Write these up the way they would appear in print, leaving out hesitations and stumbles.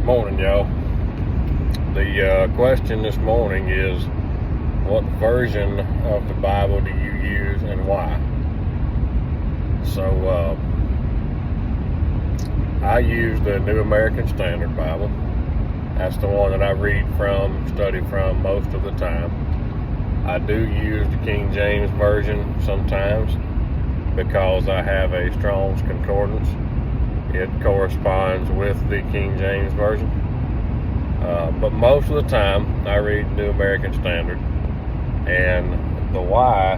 Morning, y'all. The question this morning is, what version of the Bible do you use and why? So, I use the New American Standard Bible. That's the one that I read from, study from most of the time. I do use the King James Version sometimes because I have a Strong's Concordance. It corresponds with the King James Version. But most of the time, I read New American Standard. And the why,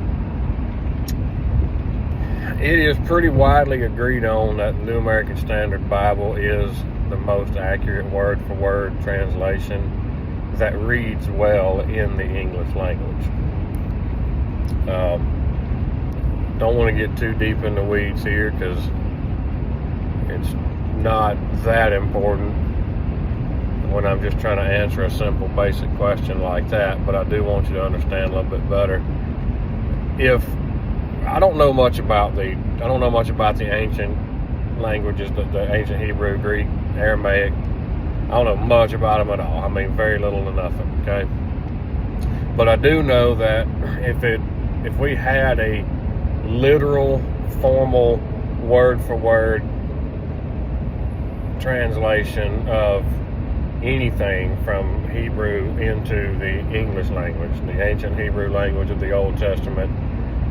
it is pretty widely agreed on that the New American Standard Bible is the most accurate word-for-word translation that reads well in the English language. Don't want to get too deep in the weeds here because it's not that important when I'm just trying to answer a simple basic question like that, but I do want you to understand a little bit better. If I don't know much about the ancient languages, the ancient Hebrew, Greek, Aramaic. I don't know much about them at all. I mean, very little to nothing, okay? But I do know that if we had a literal, formal, word-for-word translation of anything from Hebrew into the English language, the ancient Hebrew language of the Old Testament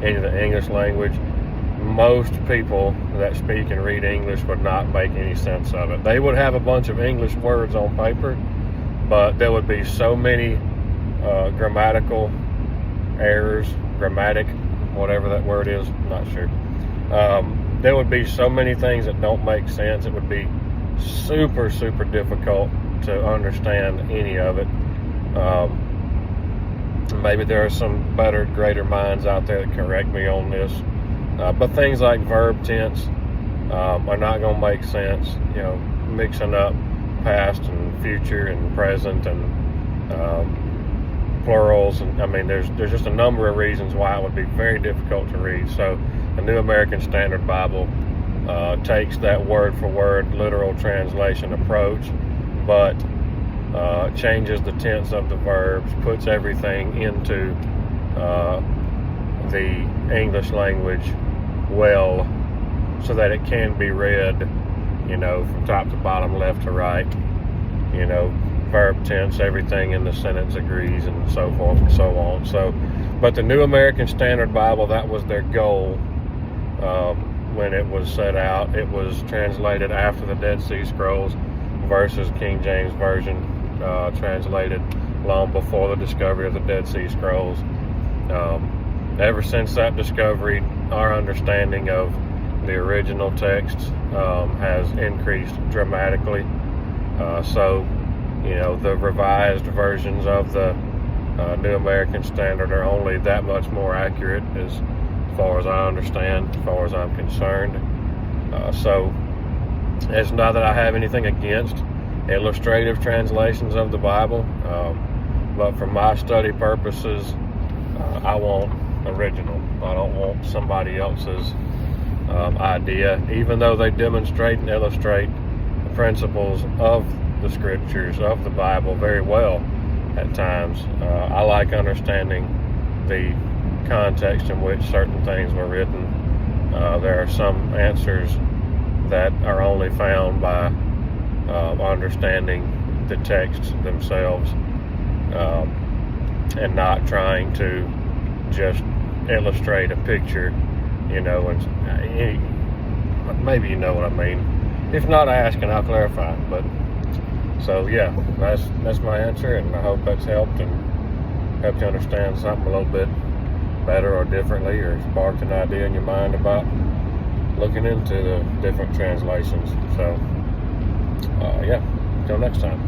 into the English language, most people that speak and read English would not make any sense of it. They would have a bunch of English words on paper, but there would be so many grammatical errors, whatever that word is, I'm not sure. There would be so many things that don't make sense. It would be super, super difficult to understand any of it. Maybe there are some better, greater minds out there that correct me on this. But things like verb tense are not going to make sense. You know, mixing up past and future and present and plurals. And I mean, there's just a number of reasons why it would be very difficult to read. So the New American Standard Bible takes that word-for-word literal translation approach, but changes the tense of the verbs, puts everything into the English language well, so that it can be read, you know, from top to bottom, left to right, you know, verb tense, everything in the sentence agrees, and so forth and so on. So, but the New American Standard Bible, that was their goal when it was set out. It was translated after the Dead Sea Scrolls versus King James Version, translated long before the discovery of the Dead Sea Scrolls. Ever since that discovery, our understanding of the original text has increased dramatically. So, you know, the revised versions of the New American Standard are only that much more accurate as far as I understand, as far as I'm concerned. So it's not that I have anything against illustrative translations of the Bible, but for my study purposes, I want original. I don't want somebody else's idea, even though they demonstrate and illustrate the principles of the scriptures of the Bible very well at times. I like understanding the context in which certain things were written. There are some answers that are only found by understanding the texts themselves, and not trying to just illustrate a picture, you know, and maybe you know what I mean. If not, ask and I'll clarify. But so yeah, that's my answer, and I hope that's helped and helped you understand something a little bit better or differently, or sparked an idea in your mind about looking into the different translations. So yeah, until next time.